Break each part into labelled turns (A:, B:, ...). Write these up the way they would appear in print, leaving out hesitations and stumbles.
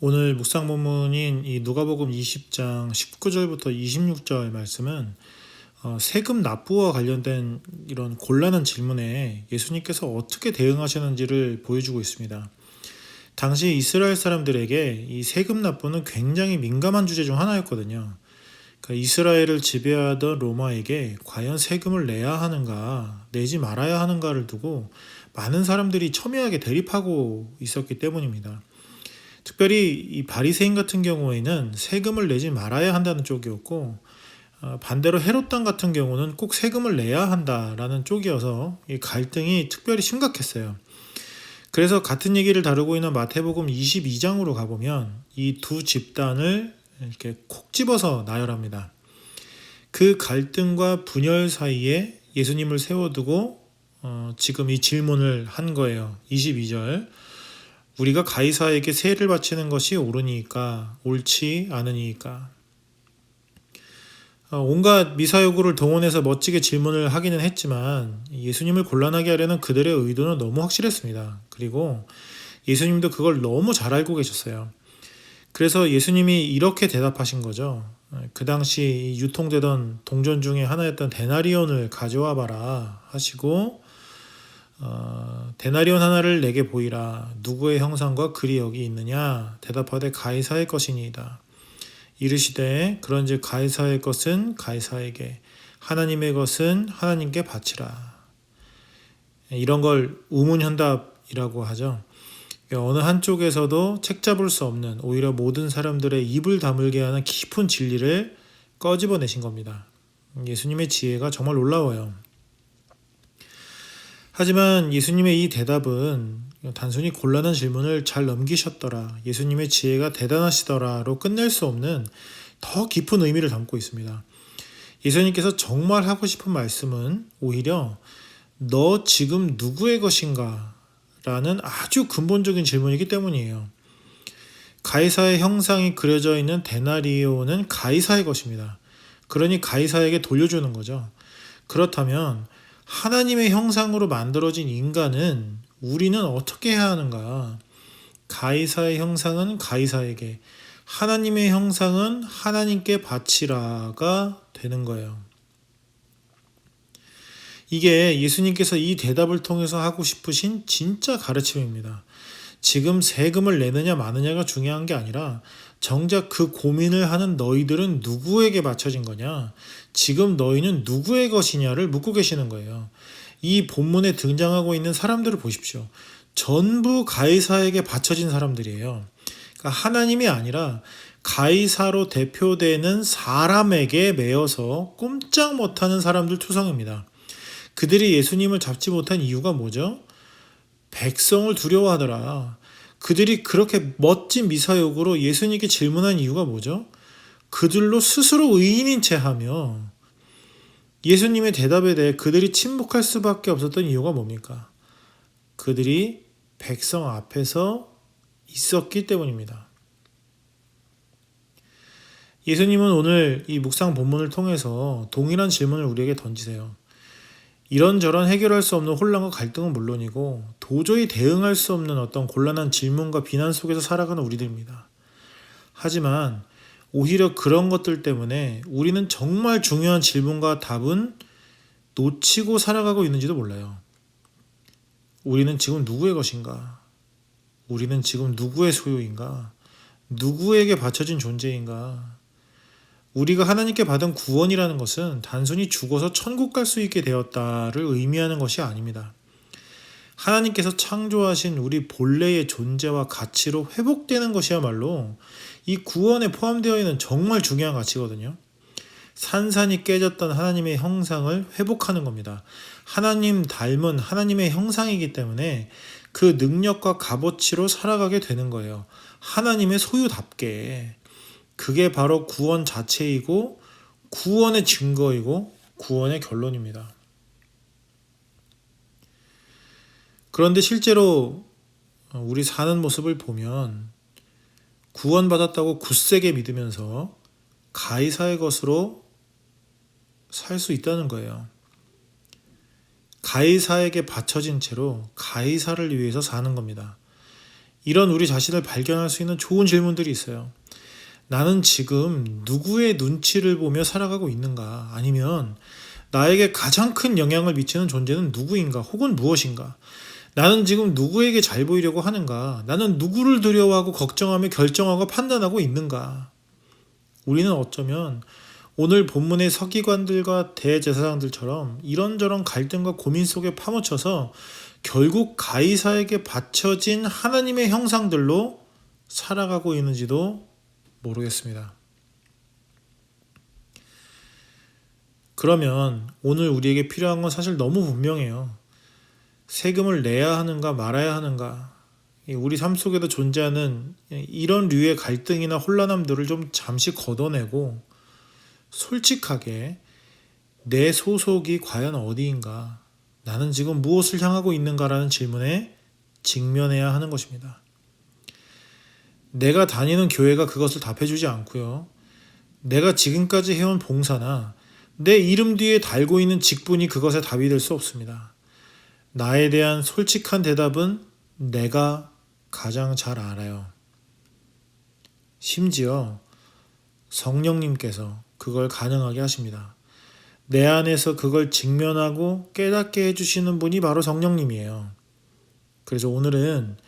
A: 오늘 묵상 본문인 이 누가복음 20장 19절부터 26절 말씀은 세금 납부와 관련된 이런 곤란한 질문에 예수님께서 어떻게 대응하셨는지를 보여주고 있습니다. 당시 이스라엘 사람들에게 이 세금 납부는 굉장히 민감한 주제 중 하나였거든요. 그러니까 이스라엘을 지배하던 로마에게 과연 세금을 내야 하는가, 내지 말아야 하는가를 두고 많은 사람들이 첨예하게 대립하고 있었기 때문입니다. 특별히 이 바리새인 같은 경우에는 세금을 내지 말아야 한다는 쪽이었고, 반대로 헤롯 당 같은 경우는 꼭 세금을 내야 한다라는 쪽이어서 이 갈등이 특별히 심각했어요. 그래서 같은 얘기를 다루고 있는 마태복음 22장으로 가보면 이 두 집단을 이렇게 콕 집어서 나열합니다. 그 갈등과 분열 사이에 예수님을 세워두고 지금 이 질문을 한 거예요. 22절. 우리가 가이사에게 세를 바치는 것이 옳으니까 옳지 않으니까. 온갖 미사여구를 동원해서 멋지게 질문을 하기는 했지만 예수님을 곤란하게 하려는 그들의 의도는 너무 확실했습니다. 그리고 예수님도 그걸 너무 잘 알고 계셨어요. 그래서 예수님이 이렇게 대답하신 거죠. 그 당시 유통되던 동전 중에 하나였던 데나리온을 가져와 봐라 하시고, 데나리온 하나를 내게 보이라. 누구의 형상과 글이 여기 있느냐? 대답하되 가이사의 것이니이다. 이르시되 그런즉 가이사의 것은 가이사에게, 하나님의 것은 하나님께 바치라. 이런 걸 우문현답이라고 하죠. 어느 한쪽에서도 책잡을 수 없는, 오히려 모든 사람들의 입을 다물게 하는 깊은 진리를 꺼집어내신 겁니다. 예수님의 지혜가 정말 놀라워요. 하지만 예수님의 이 대답은 단순히 곤란한 질문을 잘 넘기셨더라, 예수님의 지혜가 대단하시더라로 끝낼 수 없는 더 깊은 의미를 담고 있습니다. 예수님께서 정말 하고 싶은 말씀은 오히려 너 지금 누구의 것인가? 라는 아주 근본적인 질문이기 때문이에요. 가이사의 형상이 그려져 있는 데나리온은 가이사의 것입니다. 그러니 가이사에게 돌려주는 거죠. 그렇다면 하나님의 형상으로 만들어진 인간은 우리는 어떻게 해야 하는가? 가이사의 형상은 가이사에게, 하나님의 형상은 하나님께 바치라가 되는 거예요. 이게 예수님께서 이 대답을 통해서 하고 싶으신 진짜 가르침입니다. 지금 세금을 내느냐 마느냐가 중요한 게 아니라 정작 그 고민을 하는 너희들은 누구에게 바쳐진 거냐? 지금 너희는 누구의 것이냐를 묻고 계시는 거예요. 이 본문에 등장하고 있는 사람들을 보십시오. 전부 가이사에게 바쳐진 사람들이에요. 그러니까 하나님이 아니라 가이사로 대표되는 사람에게 매여서 꼼짝 못하는 사람들 투성입니다. 그들이 예수님을 잡지 못한 이유가 뭐죠? 백성을 두려워하더라. 그들이 그렇게 멋진 미사역으로 예수님께 질문한 이유가 뭐죠? 그들로 스스로 의인인 채 하며 예수님의 대답에 대해 그들이 침묵할 수밖에 없었던 이유가 뭡니까? 그들이 백성 앞에서 있었기 때문입니다. 예수님은 오늘 이 묵상 본문을 통해서 동일한 질문을 우리에게 던지세요. 이런저런 해결할 수 없는 혼란과 갈등은 물론이고 도저히 대응할 수 없는 어떤 곤란한 질문과 비난 속에서 살아가는 우리들입니다. 하지만 오히려 그런 것들 때문에 우리는 정말 중요한 질문과 답은 놓치고 살아가고 있는지도 몰라요. 우리는 지금 누구의 것인가? 우리는 지금 누구의 소유인가? 누구에게 바쳐진 존재인가? 우리가 하나님께 받은 구원이라는 것은 단순히 죽어서 천국 갈 수 있게 되었다를 의미하는 것이 아닙니다. 하나님께서 창조하신 우리 본래의 존재와 가치로 회복되는 것이야말로 이 구원에 포함되어 있는 정말 중요한 가치거든요. 산산이 깨졌던 하나님의 형상을 회복하는 겁니다. 하나님 닮은 하나님의 형상이기 때문에 그 능력과 값어치로 살아가게 되는 거예요. 하나님의 소유답게. 그게 바로 구원 자체이고 구원의 증거이고 구원의 결론입니다. 그런데 실제로 우리 사는 모습을 보면 구원받았다고 굳세게 믿으면서 가이사의 것으로 살 수 있다는 거예요. 가이사에게 바쳐진 채로 가이사를 위해서 사는 겁니다. 이런 우리 자신을 발견할 수 있는 좋은 질문들이 있어요. 나는 지금 누구의 눈치를 보며 살아가고 있는가? 아니면 나에게 가장 큰 영향을 미치는 존재는 누구인가? 혹은 무엇인가? 나는 지금 누구에게 잘 보이려고 하는가? 나는 누구를 두려워하고 걱정하며 결정하고 판단하고 있는가? 우리는 어쩌면 오늘 본문의 서기관들과 대제사장들처럼 이런저런 갈등과 고민 속에 파묻혀서 결국 가이사에게 바쳐진 하나님의 형상들로 살아가고 있는지도 모르겠습니다. 그러면 오늘 우리에게 필요한 건 사실 너무 분명해요. 세금을 내야 하는가 말아야 하는가. 우리 삶 속에도 존재하는 이런 류의 갈등이나 혼란함들을 좀 잠시 걷어내고 솔직하게 내 소속이 과연 어디인가, 나는 지금 무엇을 향하고 있는가라는 질문에 직면해야 하는 것입니다. 내가 다니는 교회가 그것을 답해주지 않고요. 내가 지금까지 해온 봉사나 내 이름 뒤에 달고 있는 직분이 그것의 답이 될 수 없습니다. 나에 대한 솔직한 대답은 내가 가장 잘 알아요. 심지어 성령님께서 그걸 가능하게 하십니다. 내 안에서 그걸 직면하고 깨닫게 해주시는 분이 바로 성령님이에요. 그래서 오늘은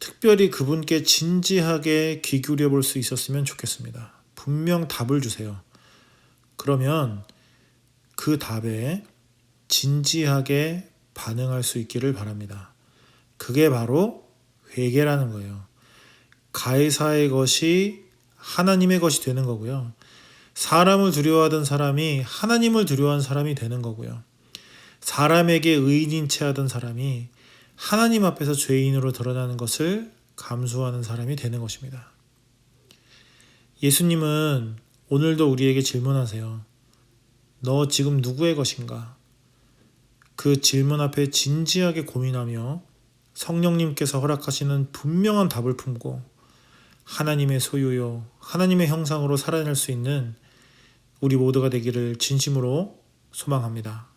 A: 특별히 그분께 진지하게 귀 기울여 볼 수 있었으면 좋겠습니다. 분명 답을 주세요. 그러면 그 답에 진지하게 반응할 수 있기를 바랍니다. 그게 바로 회개라는 거예요. 가이사의 것이 하나님의 것이 되는 거고요. 사람을 두려워하던 사람이 하나님을 두려워한 사람이 되는 거고요. 사람에게 의인인 채 하던 사람이 하나님 앞에서 죄인으로 드러나는 것을 감수하는 사람이 되는 것입니다. 예수님은 오늘도 우리에게 질문하세요. 너 지금 누구의 것인가? 그 질문 앞에 진지하게 고민하며 성령님께서 허락하시는 분명한 답을 품고 하나님의 소유요, 하나님의 형상으로 살아낼 수 있는 우리 모두가 되기를 진심으로 소망합니다.